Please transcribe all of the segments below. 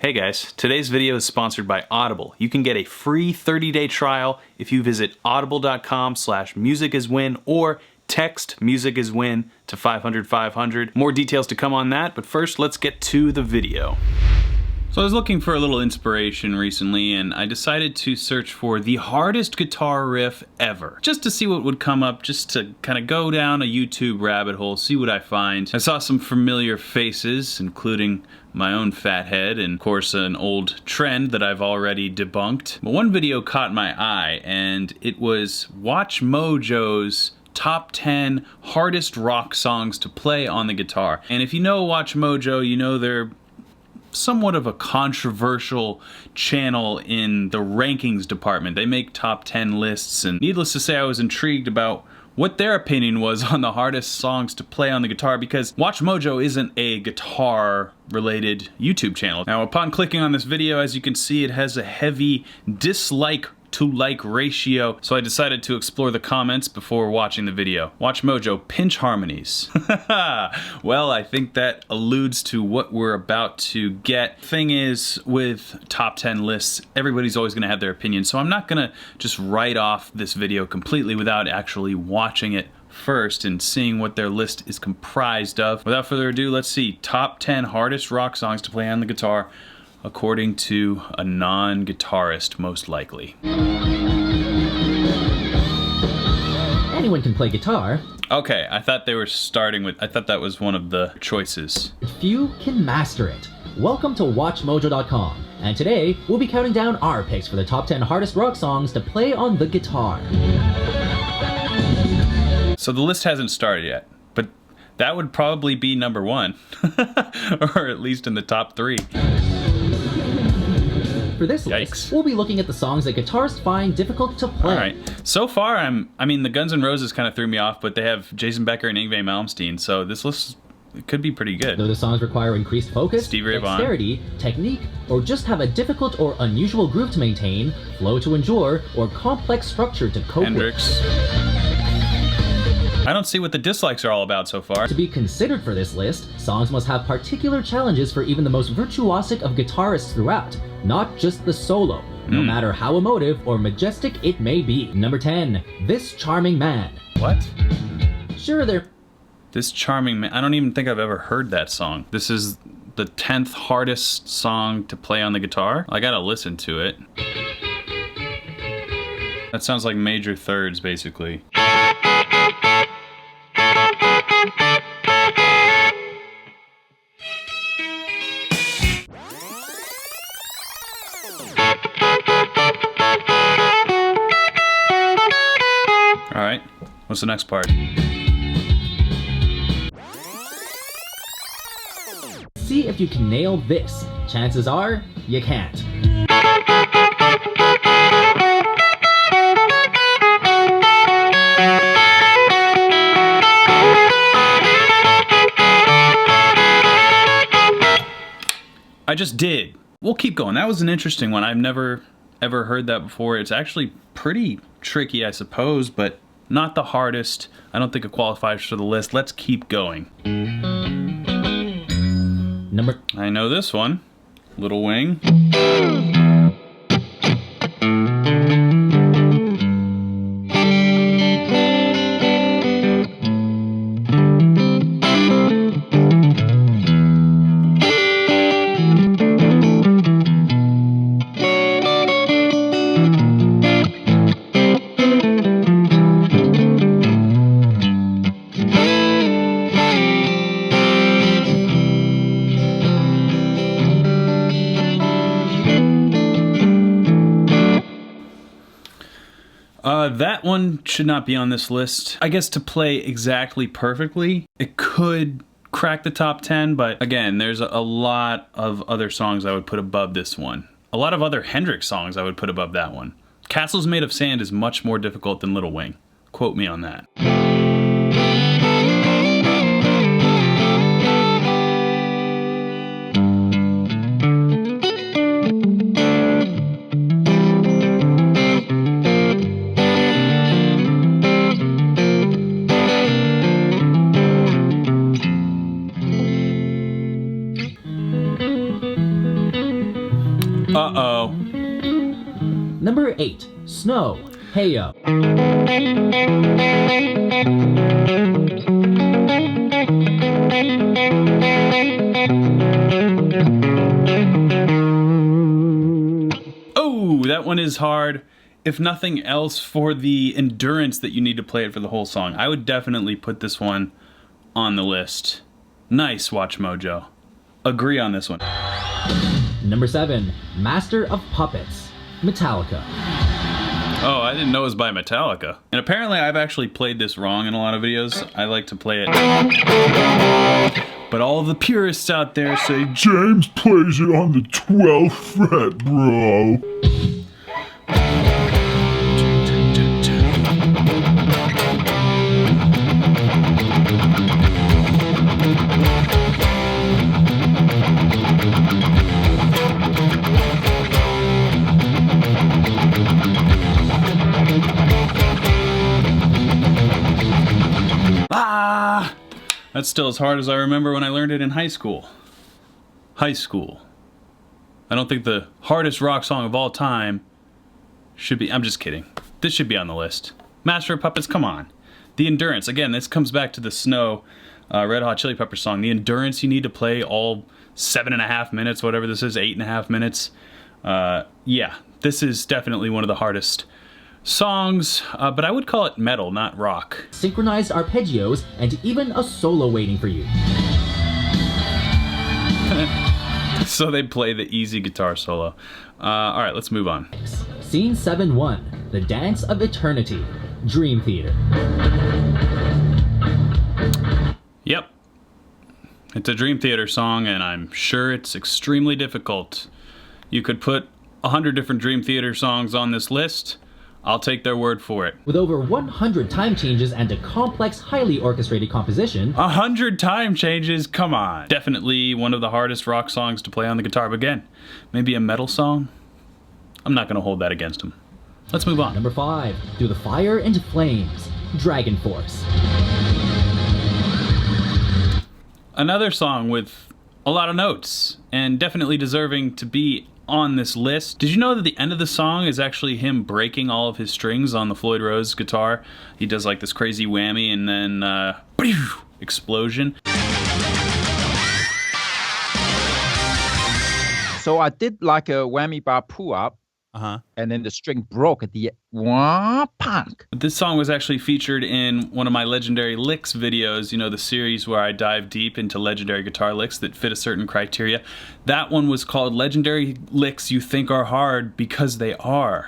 Hey guys, today's video is sponsored by Audible. You can get a free 30-day trial if you visit audible.com/musiciswin or text musiciswin to 500-500. More details to come on that, but first let's get to the video. So I was looking for a little inspiration recently and I decided to search for the hardest guitar riff ever, just to see what would come up, just to kind of go down a YouTube rabbit hole, see what I find. I saw some familiar faces, including my own fat head, and of course an old trend that I've already debunked. But one video caught my eye, and it was WatchMojo's top 10 hardest rock songs to play on the guitar. And if you know WatchMojo, you know they're somewhat of a controversial channel in the rankings department. They make top 10 lists, and needless to say, I was intrigued about what their opinion was on the hardest songs to play on the guitar, because WatchMojo isn't a guitar related YouTube channel. Now, upon clicking on this video, as you can see, it has a heavy dislike to like ratio, so I decided to explore the comments before watching the video. WatchMojo, pinch harmonies. Well, I think that alludes to what we're about to get. Thing is, with top 10 lists, everybody's always gonna have their opinion, so I'm not gonna just write off this video completely without actually watching it first and seeing what their list is comprised of. Without further ado, let's see. Top 10 hardest rock songs to play on the guitar, according to a non-guitarist, most likely. Anyone can play guitar. Okay, I thought they were starting with, I thought that was one of the choices. Few can master it. Welcome to WatchMojo.com, and today we'll be counting down our picks for the top 10 hardest rock songs to play on the guitar. So the list hasn't started yet, but that would probably be number one, or at least in the top 3. For this list, we'll be looking at the songs that guitarists find difficult to play. Alright, so far I mean the Guns N' Roses kind of threw me off, but they have Jason Becker and Yngwie Malmsteen, so this list could be pretty good. Though the songs require increased focus, dexterity, technique, or just have a difficult or unusual groove to maintain, flow to endure, or complex structure to cope Hendrix. I don't see what the dislikes are all about so far. To be considered for this list, songs must have particular challenges for even the most virtuosic of guitarists throughout, not just the solo, no matter how emotive or majestic it may be. Number 10, This Charming Man. What? Sure, This Charming Man, I don't even think I've ever heard that song. This is the 10th hardest song to play on the guitar? I gotta listen to it. That sounds like major thirds, basically. Alright, what's the next part? See if you can nail this. Chances are, you can't. I just did. We'll keep going. That was an interesting one. I've never ever heard that before. It's actually pretty tricky, I suppose, but not the hardest. I don't think it qualifies for the list. Let's keep going. I know this one. Little Wing. That one should not be on this list. I guess to play exactly perfectly, it could crack the top 10, but again, there's a lot of other songs I would put above this one. A lot of other Hendrix songs I would put above that one. Castles Made of Sand is much more difficult than Little Wing. Quote me on that. Uh-oh. Number 8. Snow. Heyo. Oh, that one is hard. If nothing else, for the endurance that you need to play it for the whole song. I would definitely put this one on the list. Nice, WatchMojo. Agree on this one. Number 7. Master of Puppets. Metallica. Oh, I didn't know it was by Metallica. And apparently I've actually played this wrong in a lot of videos. I like to play it. But all the purists out there say, James plays it on the 12th fret, bro. That's still as hard as I remember when I learned it in high school. High school. I don't think the hardest rock song of all time should be... I'm just kidding. This should be on the list. Master of Puppets, come on. The endurance. Again, this comes back to the Snow Red Hot Chili Peppers song. The endurance you need to play all 7.5 minutes, whatever this is, 8.5 minutes. Yeah, this is definitely one of the hardest songs, but I would call it metal, not rock. Synchronized arpeggios, and even a solo waiting for you. So they play the easy guitar solo. Alright, let's move on. Scene 7-1. The Dance of Eternity. Dream Theater. Yep. It's a Dream Theater song, and I'm sure it's extremely difficult. You could put 100 different Dream Theater songs on this list. I'll take their word for it. With over 100 time changes and a complex, highly orchestrated composition. 100 time changes? Come on. Definitely one of the hardest rock songs to play on the guitar. But again, maybe a metal song? I'm not going to hold that against him. Let's move on. Number 5. Through the Fire and Flames. Dragon Force. Another song with a lot of notes, and definitely deserving to be on this list. Did you know that the end of the song is actually him breaking all of his strings on the Floyd Rose guitar? He does like this crazy whammy and then explosion. So I did like a whammy bar pull up, and then the string broke at the punk. But this song was actually featured in one of my Legendary Licks videos, you know, the series where I dive deep into legendary guitar licks that fit a certain criteria. That one was called Legendary Licks You Think Are Hard Because They Are.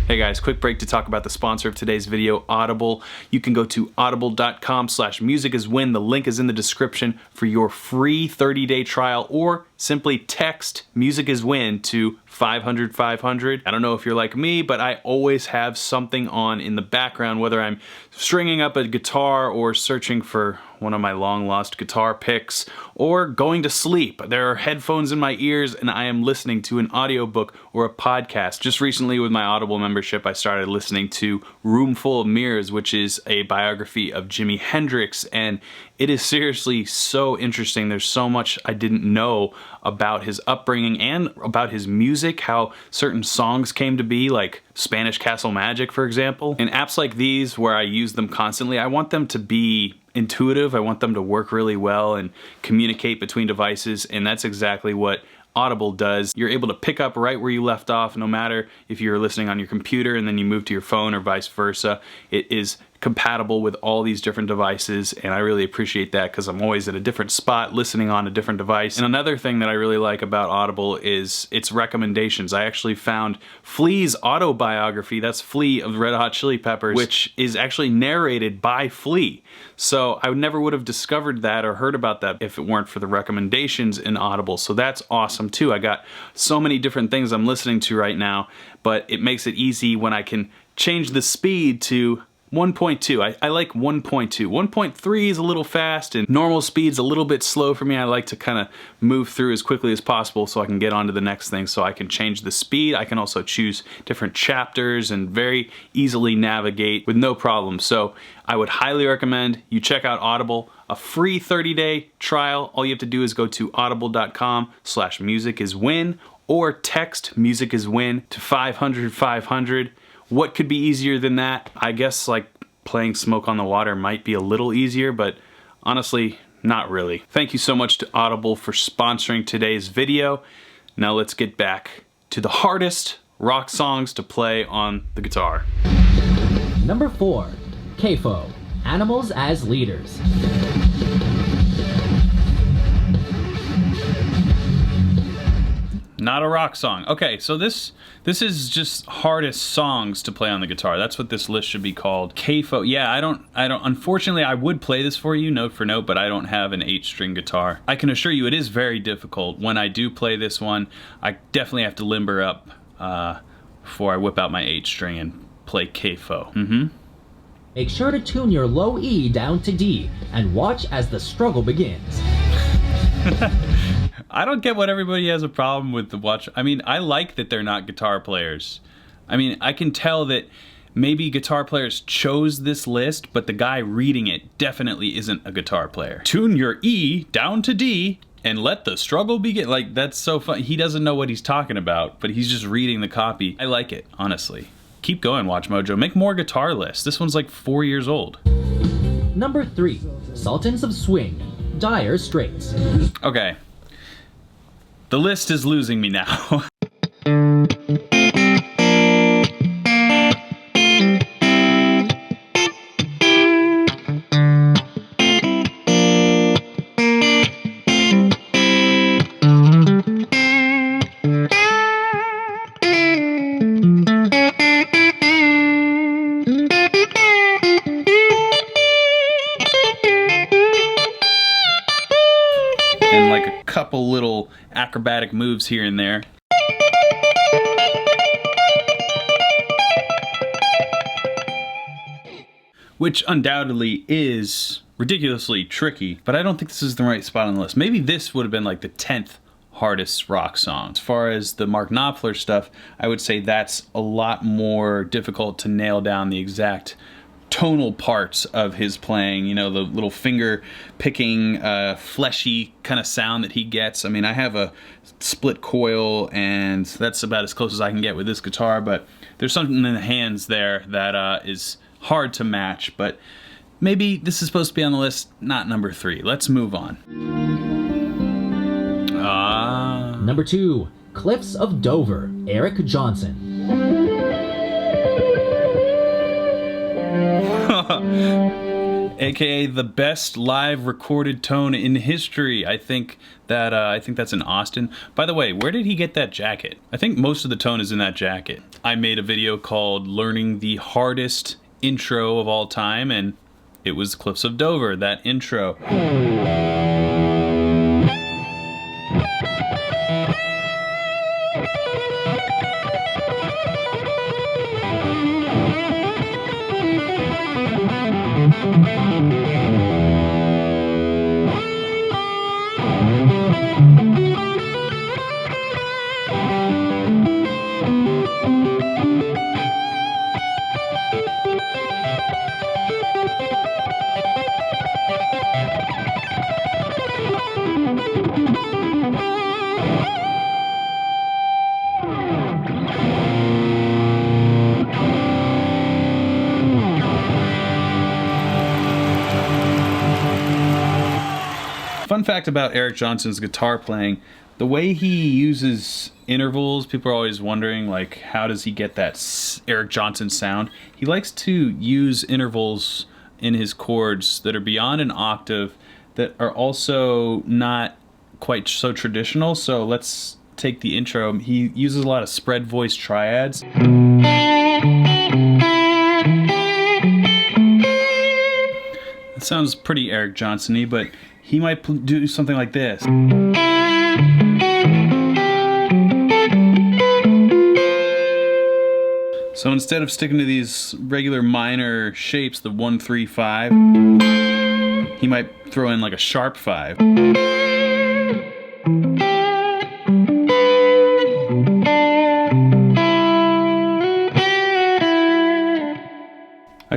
Hey guys, quick break to talk about the sponsor of today's video, Audible. You can go to audible.com/musiciswin. The link is in the description for your free 30-day trial, or simply text Music is Win to 500 500. I don't know if you're like me, but I always have something on in the background, whether I'm stringing up a guitar or searching for one of my long lost guitar picks, or going to sleep. There are headphones in my ears and I am listening to an audiobook or a podcast. Just recently with my Audible membership, I started listening to Roomful of Mirrors, which is a biography of Jimi Hendrix, and it is seriously so interesting. There's so much I didn't know about his upbringing and about his music, how certain songs came to be, like Spanish Castle Magic, for example. And apps like these, where I use them constantly, I want them to be intuitive. I want them to work really well and communicate between devices, and that's exactly what Audible does. You're able to pick up right where you left off, no matter if you're listening on your computer and then you move to your phone or vice versa. It is compatible with all these different devices, and I really appreciate that because I'm always at a different spot listening on a different device. And another thing that I really like about Audible is its recommendations. I actually found Flea's autobiography, that's Flea of the Red Hot Chili Peppers, which is actually narrated by Flea. So I never would have discovered that or heard about that if it weren't for the recommendations in Audible. So that's awesome too. I got so many different things I'm listening to right now, but it makes it easy when I can change the speed to 1.2. I like 1.2. 1.3 is a little fast, and normal speed's a little bit slow for me. I like to kind of move through as quickly as possible so I can get on to the next thing, so I can change the speed. I can also choose different chapters and very easily navigate with no problem. So I would highly recommend you check out Audible. A free 30-day trial. All you have to do is go to audible.com/musiciswin or text musiciswin to 500-500. What could be easier than that? I guess like playing Smoke on the Water might be a little easier, but honestly, not really. Thank you so much to Audible for sponsoring today's video. Now let's get back to the hardest rock songs to play on the guitar. Number 4. CAFO, Animals as Leaders. Not a rock song. Okay, so this is just hardest songs to play on the guitar. That's what this list should be called. CAFO. Yeah, I don't unfortunately I would play this for you note for note, but I don't have an 8-string guitar. I can assure you it is very difficult. When I do play this one, I definitely have to limber up before I whip out my 8-string and play CAFO. Make sure to tune your low E down to D and watch as the struggle begins. I don't get what everybody has a problem with the watch. I mean, I like that they're not guitar players. I mean, I can tell that maybe guitar players chose this list, but the guy reading it definitely isn't a guitar player. Tune your E down to D and let the struggle begin. Like, that's so fun. He doesn't know what he's talking about, but he's just reading the copy. I like it, honestly. Keep going, WatchMojo. Make more guitar lists. This one's like 4 years old. Number 3. Sultans of Swing, Dire Straits. Okay. The list is losing me now. And like a couple little acrobatic moves here and there. Which undoubtedly is ridiculously tricky, but I don't think this is the right spot on the list. Maybe this would have been like the 10th hardest rock song. As far as the Mark Knopfler stuff, I would say that's a lot more difficult to nail down the exact tonal parts of his playing, you know, the little finger picking, fleshy kind of sound that he gets. I mean, I have a split coil and that's about as close as I can get with this guitar, but there's something in the hands there that is hard to match, but maybe this is supposed to be on the list, not number 3. Let's move on. Number 2. Cliffs of Dover, Eric Johnson. AKA the best live recorded tone in history. I think that's in Austin. By the way, where did he get that jacket? I think most of the tone is in that jacket. I made a video called Learning the Hardest Intro of All Time, and it was Cliffs of Dover, that intro. Fun fact about Eric Johnson's guitar playing, the way he uses intervals, people are always wondering, like, how does he get that Eric Johnson sound? He likes to use intervals in his chords that are beyond an octave, that are also not quite so traditional. So let's take the intro. He uses a lot of spread voice triads. It sounds pretty Eric Johnson-y, but he might do something like this. So instead of sticking to these regular minor shapes, the 1, 3, 5, he might throw in like a sharp 5. I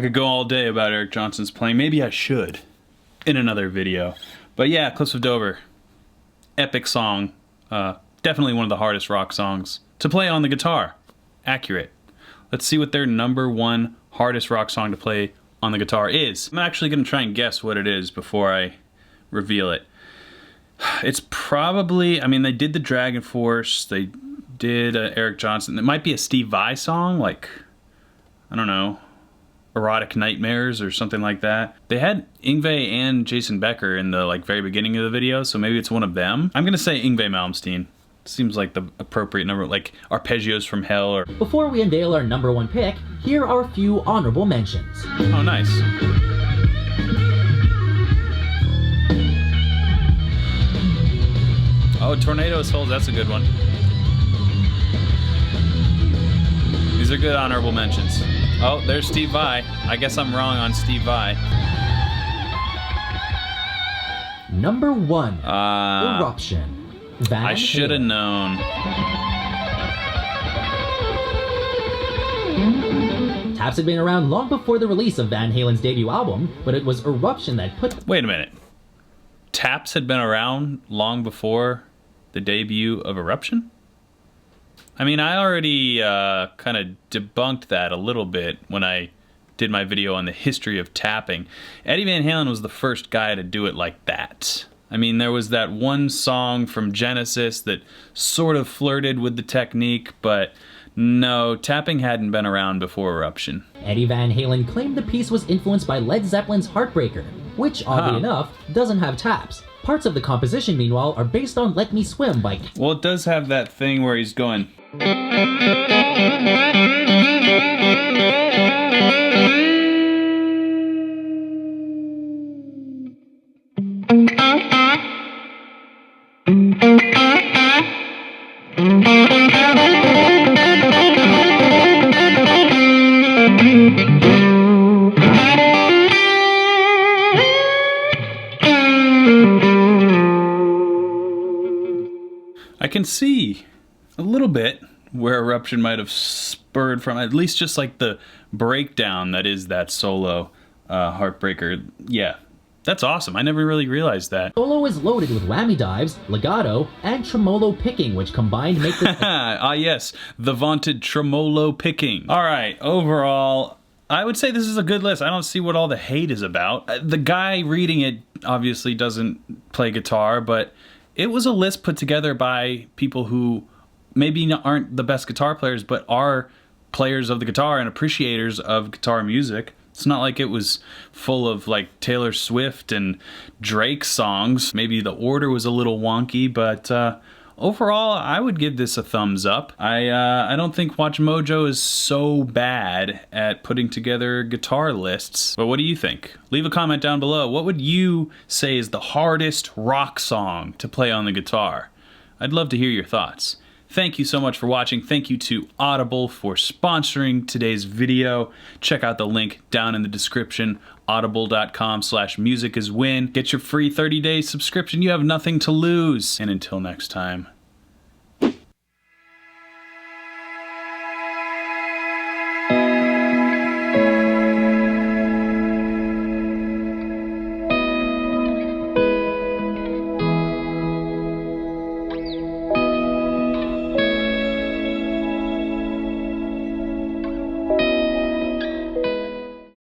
could go all day about Eric Johnson's playing. Maybe I should in another video. But yeah, Cliffs of Dover. Epic song. Definitely one of the hardest rock songs to play on the guitar. Accurate. Let's see what their #1 hardest rock song to play on the guitar is. I'm actually going to try and guess what it is before I reveal it. It's probably, I mean, they did the Dragon Force. They did Eric Johnson. It might be a Steve Vai song, like, I don't know, Erotic Nightmares or something like that. They had Yngwie and Jason Becker in the very beginning of the video, so maybe it's one of them. I'm gonna say Yngwie Malmsteen. Seems like the appropriate number, like Arpeggios from Hell or... Before we unveil our #1 pick, here are a few honorable mentions. Oh, nice. Oh, Tornado Souls, that's a good one. These are good honorable mentions. Oh, there's Steve Vai. I guess I'm wrong on Steve Vai. #1, Eruption. Van I should have known. Taps had been around long before the release of Van Halen's debut album, but it was Eruption that put... Wait a minute. Taps had been around long before the debut of Eruption? I mean, I already kind of debunked that a little bit when I did my video on the history of tapping. Eddie Van Halen was the first guy to do it like that. I mean, there was that one song from Genesis that sort of flirted with the technique, but no, tapping hadn't been around before Eruption. Eddie Van Halen claimed the piece was influenced by Led Zeppelin's Heartbreaker, which, oddly enough, doesn't have taps. Parts of the composition, meanwhile, are based on Let Me Swim by... Well, it does have that thing where he's going... I can see a little bit where Eruption might have spurred from, at least just like the breakdown that is that solo Heartbreaker. Yeah, that's awesome. I never really realized that. Solo is loaded with whammy dives, legato, and tremolo picking, which combined make this... Ah, yes, the vaunted tremolo picking. All right, overall, I would say this is a good list. I don't see what all the hate is about. The guy reading it obviously doesn't play guitar, but it was a list put together by people who maybe aren't the best guitar players, but are players of the guitar and appreciators of guitar music. It's not like it was full of like Taylor Swift and Drake songs. Maybe the order was a little wonky, but overall, I would give this a thumbs up. I don't think WatchMojo is so bad at putting together guitar lists. But what do you think? Leave a comment down below. What would you say is the hardest rock song to play on the guitar? I'd love to hear your thoughts. Thank you so much for watching. Thank you to Audible for sponsoring today's video. Check out the link down in the description, audible.com/musiciswin. Get your free 30-day subscription. You have nothing to lose. And until next time,